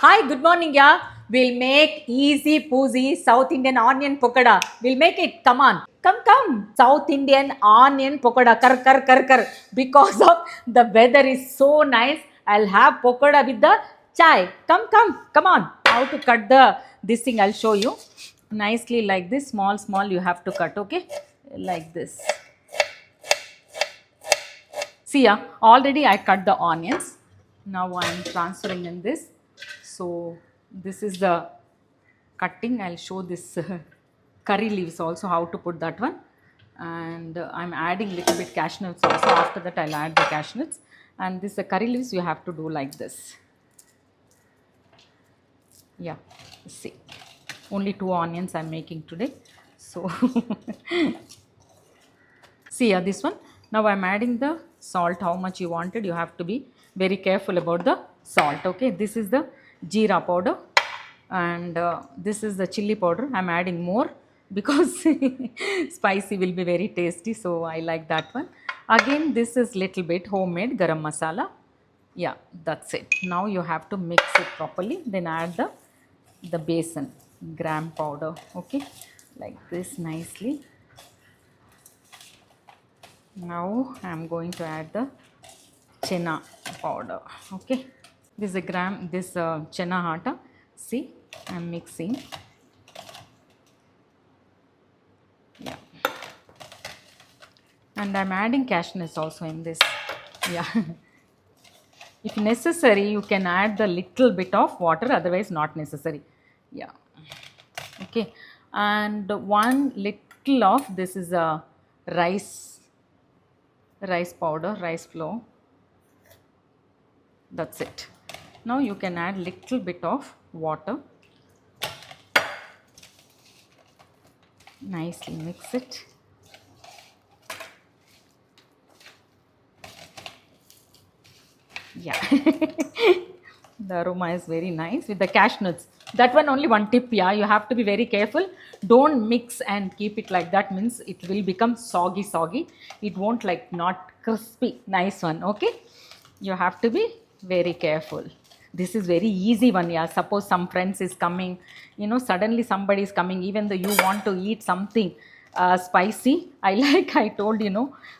Hi, good morning, yeah. We'll make easy poosy South Indian onion pakoda. We'll make it. Come on. Come. South Indian onion pakoda. Kar. Because of the weather is so nice, I'll have pakoda with the chai. Come on. How to cut this thing, I'll show you. Nicely like this. Small, you have to cut, okay? Like this. See, yeah, already I cut the onions. Now I am transferring in this. So this is the cutting. I'll show this curry leaves also, how to put that one. And I'm adding little bit cashew nuts also. After that I'll add the cashew nuts. And this curry leaves you have to do like this. Yeah, see. Only 2 onions I'm making today. So see, yeah, this one. Now I'm adding the salt, how much you wanted. You have to be very careful about the salt. Okay, this is the jeera powder, and this is the chili powder. I'm adding more because spicy will be very tasty, so I like that one. Again, this is little bit homemade garam masala. Yeah, that's it. Now you have to mix it properly, then add the besan gram powder. Okay, like this nicely. Now I am going to add the chena powder. Okay, this is a gram, this chena atta. See, I am mixing. Yeah, and I am adding cashew nuts also in this. Yeah, if necessary you can add the little bit of water, otherwise not necessary. Yeah, okay, and one little of this is a rice powder, rice flour. That's it. Now you can add little bit of water. Nicely mix it. Yeah. The aroma is very nice with the cashew nuts. That one only one tip, yeah. You have to be very careful. Don't mix and keep it like that, means it will become soggy. It won't like not crispy. Nice one, okay? You have to be very careful. This is very easy one, yeah. Suppose some friends is coming, suddenly somebody is coming, even though you want to eat something spicy. I like, I told,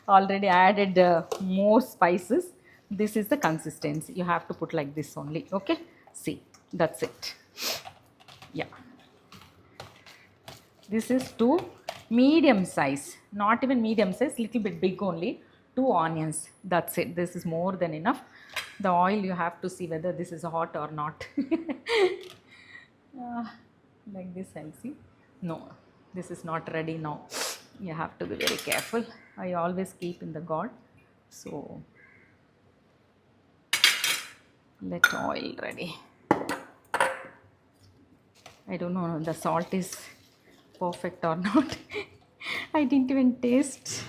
already added more spices. This is the consistency. You have to put like this only, okay? See, that's it. Yeah, this is two medium size, not even medium size, little bit big only. 2 onions, that's it. This is more than enough. The oil, you have to see whether this is hot or not. uh, like this, I'll see. No, this is not ready now. You have to be very careful. I always keep in the god. So let oil ready. I don't know the salt is perfect or not. I didn't even taste.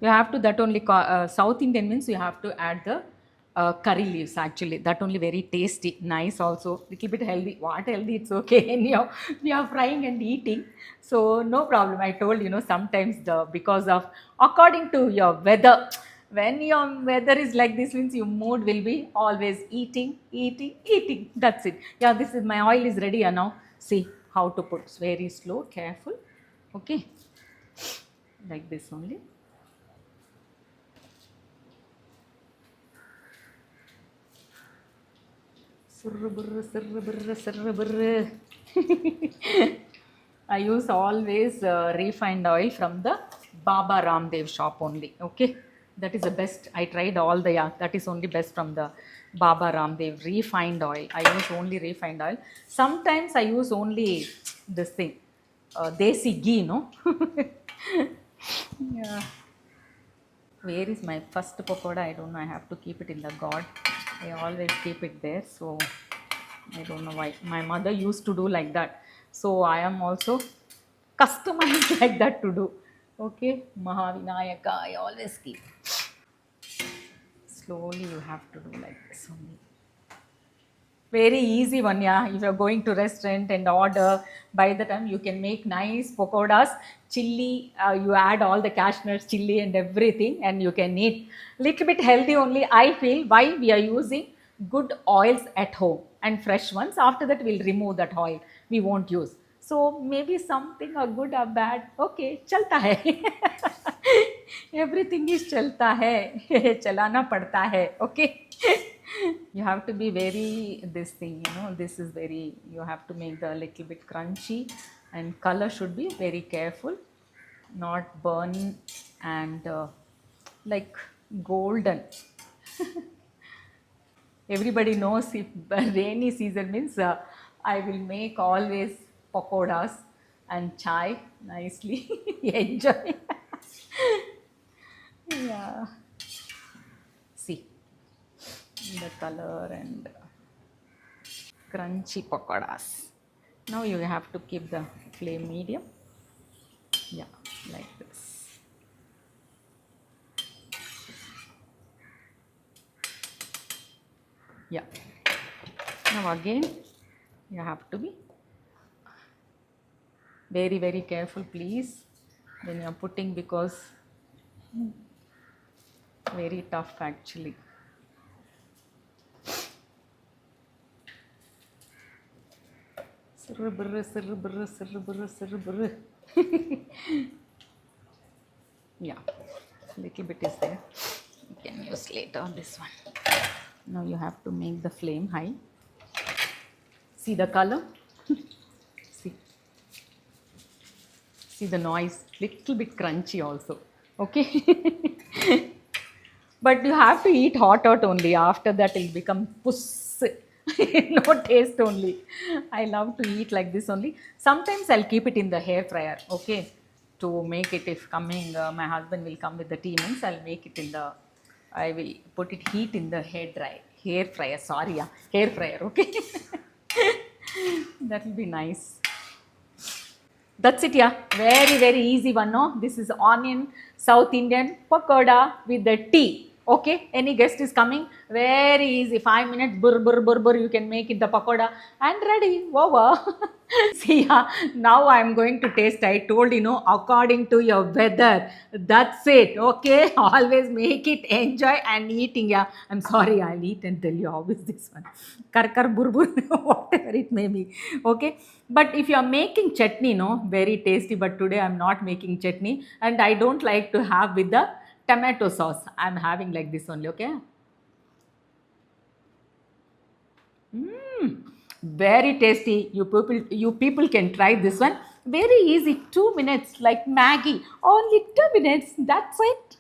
You have to, that only South Indian means you have to add the curry leaves actually. That only very tasty, nice also. Little bit healthy. What healthy? It's okay. Anyhow, we are frying and eating, so no problem. I told sometimes because of according to your weather. When your weather is like this, means your mood will be always eating. That's it. Yeah, this is my oil is ready now. See how to put. It's very slow, careful. Okay, like this only. Surr. I use always refined oil from the Baba Ramdev shop only. Okay, that is the best. I tried all the, yeah, that is only best from the Baba Ramdev refined oil. I use only refined oil. Sometimes I use only this thing, desi ghee, no. Yeah. Where is my first pakoda? I don't know. I have to keep it in the god. I always keep it there. So I don't know why. My mother used to do like that. So I am also customized like that to do. Okay. Mahavinayaka. I always keep. Slowly you have to do like this only. Very easy one, yeah. If you're going to restaurant and order, by the time you can make nice pakodas, chili. You add all the cashew nuts, chili, and everything, and you can eat. Little bit healthy only. I feel why we are using good oils at home. and fresh ones. After that, we'll remove that oil. We won't use. So maybe something or good or bad. Okay, chalta hai. Everything is chalta hai. Chalana padta hai. Okay. You have to be very, this thing, this is very, you have to make the little bit crunchy, and color should be very careful, not burn, and like golden. Everybody knows if rainy season means I will make always pakoras and chai nicely. Enjoy. Yeah. See the color and crunchy pakoras. Now you have to keep the flame medium. Yeah, like this. Yeah. Now again, you have to be very, very careful, please, when you are putting, because very tough actually. Yeah, little bit is there. You can use later this one. Now you have to make the flame high. See the color? See the noise, little bit crunchy also. Okay. But you have to eat hot only. After that, it'll become puss. No taste only. I love to eat like this only. Sometimes I'll keep it in the hair fryer. Okay. To make it, if coming, my husband will come with the tea means, I'll make it in the, I will put it heat in the hair fryer. Sorry, yeah, hair fryer. Okay. That will be nice. That's it, yeah. Very, very easy one, no? This is onion, South Indian pakoda with the tea. Okay, any guest is coming, very easy. 5 minutes, burr, burr, burr, burr, you can make it the pakoda and ready. Wow. See, yeah, now I am going to taste. I told according to your weather. That's it. Okay, always make it, enjoy and eating. Yeah, I'm sorry, I'll eat and tell you how is this one. Kar bur bur, whatever it may be. Okay, but if you are making chutney, no, very tasty. But today I'm not making chutney, and I don't like to have with the tomato sauce. I'm having like this only. Okay. Very tasty. You people can try this one. Very easy. 2 minutes, like Maggie. Only 2 minutes. That's it.